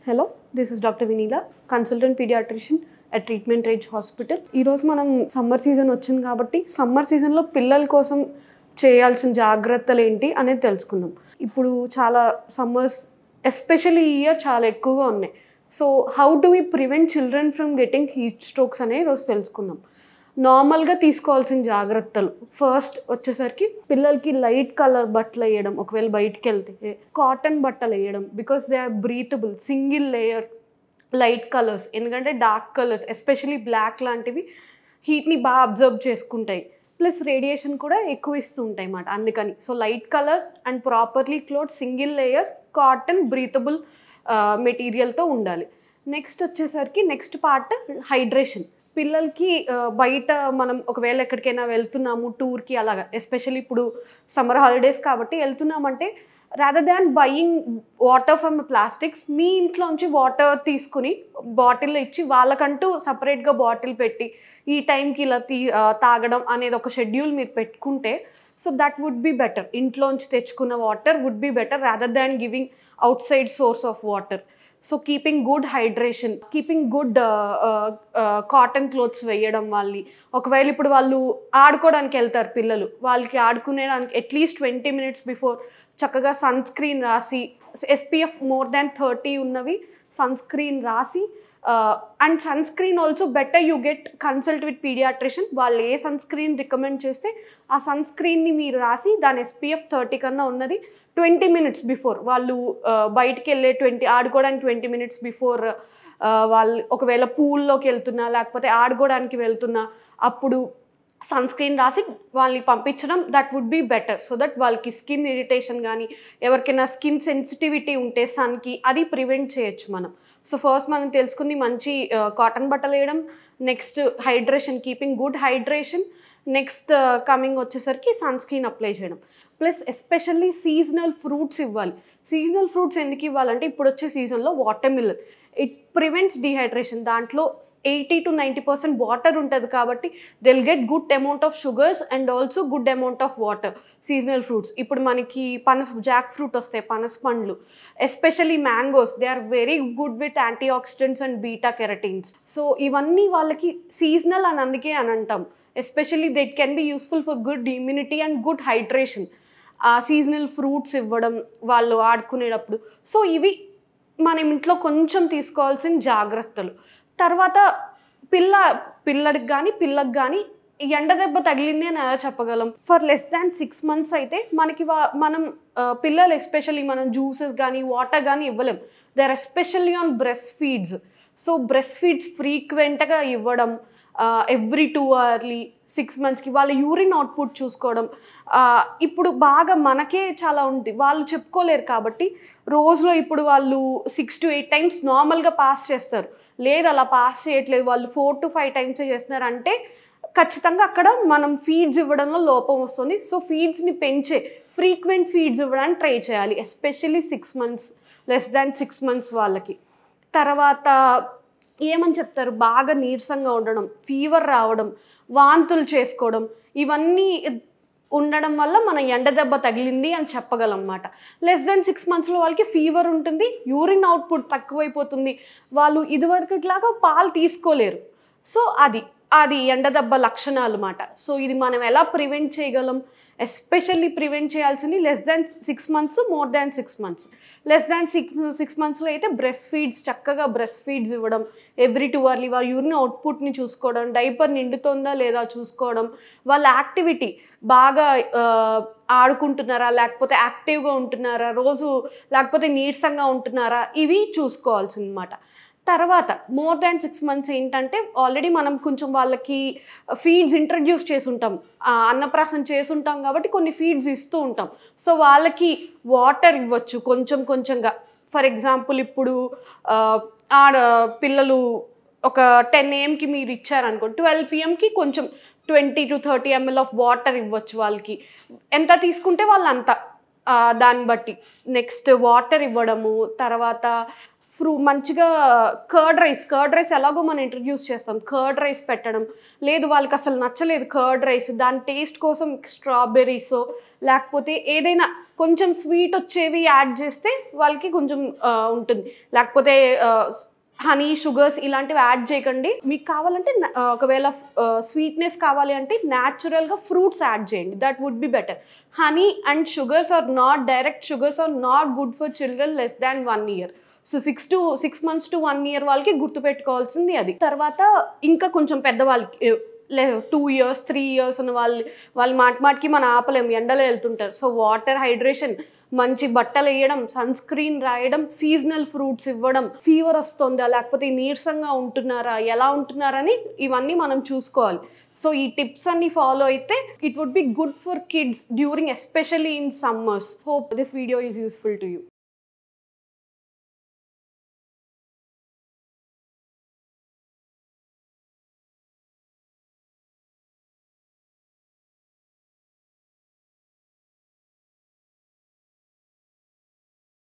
Hello, this is Dr. Vinila, consultant pediatrician at Treatment Ridge Hospital. ఈరోజు మనం summer season వచ్చింది కాబట్టి summer సీజన్లో పిల్లల కోసం చేయాల్సిన జాగ్రత్తలు ఏంటి అనేది తెలుసుకుందాం. ఇప్పుడు చాలా సమ్మర్స్ ఎస్పెషల్లీ ఈ ఇయర్ చాలా ఎక్కువగా ఉన్నాయి. So how do we prevent children from getting heat strokes అనే ఈరోజు తెలుసుకుందాం. నార్మల్గా తీసుకోవాల్సిన జాగ్రత్తలు ఫస్ట్ వచ్చేసరికి పిల్లలకి లైట్ కలర్ బట్టలు వేయడం, ఒకవేళ బయటికి వెళ్తే కాటన్ బట్టలు వేయడం, because they are breathable, single layer light colours. ఎందుకంటే డార్క్ కలర్స్ ఎస్పెషలీ బ్లాక్ లాంటివి హీట్ని బాగా అబ్జర్వ్ చేసుకుంటాయి, ప్లస్ రేడియేషన్ కూడా ఎక్కువ ఇస్తూ ఉంటాయి అన్నమాట. అందుకని so light colours and properly cloth, single layers, cotton breathable మెటీరియల్తో ఉండాలి. నెక్స్ట్ వచ్చేసరికి నెక్స్ట్ పార్ట్ హైడ్రేషన్. పిల్లలకి బయట మనం ఒకవేళ ఎక్కడికైనా వెళ్తున్నాము టూర్కి అలాగా, ఎస్పెషల్లీ ఇప్పుడు సమ్మర్ హాలిడేస్ కాబట్టి వెళ్తున్నామంటే rather than buying water from plastics, మీ ఇంట్లోంచి వాటర్ తీసుకుని బాటిల్ ఇచ్చి వాళ్ళకంటూ సపరేట్గా బాటిల్ పెట్టి ఈ టైంకి ఇలా తాగడం అనేది ఒక షెడ్యూల్ మీరు పెట్టుకుంటే so that would be better. ఇంట్లోంచి తెచ్చుకున్న water would be better rather than giving outside source of water. So keeping good hydration, keeping good cotton clothes వేయడం. వాళ్ళని ఒకవేళ ఇప్పుడు వాళ్ళు ఆడుకోవడానికి వెళ్తారు పిల్లలు, వాళ్ళకి ఆడుకునేదానికి అట్లీస్ట్ 20 minutes బిఫోర్ చక్కగా సన్ స్క్రీన్ రాసి, SPF మోర్ దాన్ 30 ఉన్నవి సన్ స్క్రీన్ రాసి, and sunscreen also better you get consult with paediatrician. వాళ్ళు ఏ సన్ స్క్రీన్ రికమెండ్ చేస్తే ఆ సన్ స్క్రీన్ని మీరు రాసి దాని SPF 30 కన్నా ఉన్నది 20 minutes బిఫోర్ వాళ్ళు బయటికి వెళ్ళే ఆడుకోవడానికి 20 minutes బిఫోర్ వాళ్ళు ఒకవేళ పూల్లోకి వెళ్తున్నా లేకపోతే ఆడుకోవడానికి వెళ్తున్నా అప్పుడు సన్ స్క్రీన్ రాసి వాళ్ళని పంపించడం that would be better. So that వాళ్ళకి స్కిన్ ఇరిటేషన్ కానీ ఎవరికైనా స్కిన్ సెన్సిటివిటీ ఉంటే సన్కి అది ప్రివెంట్ చేయొచ్చు మనం. సో ఫస్ట్ మనం తెలుసుకుంది మంచి కాటన్ బట్టలు వేయడం, next hydration, keeping good hydration, next coming వచ్చేసరికి సన్ స్క్రీన్ అప్లై చేయడం, ప్లస్ ఎస్పెషల్లీ సీజనల్ ఫ్రూట్స్ ఇవ్వాలి. సీజనల్ ఫ్రూట్స్ ఎందుకు ఇవ్వాలంటే ఇప్పుడు వచ్చే సీజన్లో watermelon, it prevents dehydration. దాంట్లో 80 to 90% వాటర్ ఉంటుంది కాబట్టి they'll get good amount of sugars and also good amount of water. Seasonal fruits ఇప్పుడు మనకి జాక్ ఫ్రూట్ వస్తాయి, పనస పండ్లు, especially mangoes, they are very good with anti oxidants and beta keratins. So ఇవన్నీ వాళ్ళకి seasonal అని అందుకే అని అంటాం. Especially that can be useful for good immunity and good hydration. Seasonal fruits ఇవ్వడం వాళ్ళు ఆడుకునేటప్పుడు. సో ఇవి మనం ఇంట్లో కొంచెం తీసుకోవాల్సిన జాగ్రత్తలు. తర్వాత పిల్లడికి కానీ పిల్లకి కానీ ఎండ దెబ్బ తగిలింది అని ఎలా చెప్పగలం? ఫర్ లెస్ దాన్ 6 months అయితే మనకి మనం పిల్లలు ఎస్పెషల్లీ మనం జ్యూసెస్ కానీ వాటర్ కానీ ఇవ్వలేం. They are especially on breast feeds. So breast feeds ఫ్రీక్వెంట్గా ఇవ్వడం, ఎవ్రీ 2 hourly 6 monthsకి వాళ్ళ యూరిన్ అవుట్పుట్ చూసుకోవడం. ఇప్పుడు బాగా మనకే చాలా ఉంది, వాళ్ళు చెప్పుకోలేరు కాబట్టి రోజులో ఇప్పుడు వాళ్ళు 6 to 8 times నార్మల్గా పాస్ చేస్తారు. లేదు అలా పాస్ చేయట్లేదు, వాళ్ళు 4 to 5 times చేస్తున్నారు అంటే ఖచ్చితంగా అక్కడ మనం ఫీడ్స్ ఇవ్వడంలో లోపం వస్తుంది. సో ఫీడ్స్ని పెంచే ఫ్రీక్వెంట్ ఫీడ్స్ ఇవ్వడానికి ట్రై చేయాలి, especially 6 months, less than 6 months వాళ్ళకి. తర్వాత ఏమని చెప్తారు, బాగా నీరసంగా ఉండడం, ఫీవర్ రావడం, వాంతులు చేసుకోవడం, ఇవన్నీ ఉండడం వల్ల మన ఎండ దెబ్బ తగిలింది అని చెప్పగలం అన్నమాట. లెస్ దెన్ 6 monthsలో వాళ్ళకి ఫీవర్ ఉంటుంది, యూరిన్ అవుట్పుట్ తక్కువైపోతుంది, వాళ్ళు ఇదివరకులాగా పాలు తీసుకోలేరు. సో అది ఎండ దెబ్బ లక్షణాలు అన్నమాట. సో ఇది మనం ఎలా ప్రివెంట్ చేయగలం? ఎస్పెషల్లీ ప్రివెంట్ చేయాల్సింది less than 6 months, more than 6 months. Less than 6 monthsలో అయితే బ్రెస్ట్ ఫీడ్స్, చక్కగా బ్రెస్ట్ ఫీడ్స్ ఇవ్వడం, ఎవ్రీ 2 hourly వాళ్ళ యూరిన్ అవుట్పుట్ని చూసుకోవడం, డైపర్ నిండుతుందా లేదా చూసుకోవడం, వాళ్ళ యాక్టివిటీ బాగా ఆడుకుంటున్నారా లేకపోతే యాక్టివ్గా ఉంటున్నారా రోజు, లేకపోతే నీరసంగా ఉంటున్నారా, ఇవి చూసుకోవాల్సిందన్నమాట. తర్వాత మోర్ దాన్ 6 months ఏంటంటే ఆల్రెడీ మనం కొంచెం వాళ్ళకి ఫీడ్స్ ఇంట్రడ్యూస్ చేసి ఉంటాం, అన్నప్రాసన చేసి ఉంటాం కాబట్టి కొన్ని ఫీడ్స్ ఇస్తూ ఉంటాం. సో వాళ్ళకి వాటర్ ఇవ్వచ్చు కొంచెంగా. ఫర్ ఎగ్జాంపుల్ ఇప్పుడు పిల్లలు ఒక 10 AM మీరు ఇచ్చారనుకోండి, 12 PM కొంచెం 20 to 30 ml ఆఫ్ వాటర్ ఇవ్వచ్చు వాళ్ళకి. ఎంత తీసుకుంటే వాళ్ళు అంత దాన్ని బట్టి. నెక్స్ట్ వాటర్ ఇవ్వడము, తర్వాత మంచిగా కర్డ్ రైస్ ఎలాగో మనం ఇంట్రడ్యూస్ చేస్తాం, కర్డ్ రైస్ పెట్టడం. లేదు వాళ్ళకి అసలు నచ్చలేదు కర్డ్ రైస్, దాని టేస్ట్ కోసం స్ట్రాబెర్రీస్ లేకపోతే ఏదైనా కొంచెం స్వీట్ వచ్చేవి యాడ్ చేస్తే వాళ్ళకి కొంచెం ఉంటుంది. లేకపోతే హనీ, షుగర్స్ ఇలాంటివి యాడ్ చేయకండి. మీకు కావాలంటే ఒకవేళ స్వీట్నెస్ కావాలి అంటే న్యాచురల్గా ఫ్రూట్స్ యాడ్ చేయండి, that would be better. Honey and sugars are not, direct sugars are not good for children less than 1 year. So 6 months to 1 year వాళ్ళకి గుర్తుపెట్టుకోవాల్సింది అది. తర్వాత ఇంకా కొంచెం పెద్దవాళ్ళకి 2 years 3 years ఉన్న వాళ్ళు మాటికి మనం ఆపలేము, ఎండలో వెళ్తుంటారు. సో వాటర్, హైడ్రేషన్, మంచి బట్టలు వేయడం, సన్ స్క్రీన్ రాయడం, సీజనల్ ఫ్రూట్స్ ఇవ్వడం, ఫీవర్ వస్తుందా లేకపోతే నీరసంగా ఉంటున్నారా, ఎలా ఉంటున్నారని ఇవన్నీ మనం చూసుకోవాలి. సో ఈ టిప్స్ అన్ని ఫాలో అయితే it would be good for kids during especially in summers. Hope this video is useful to you.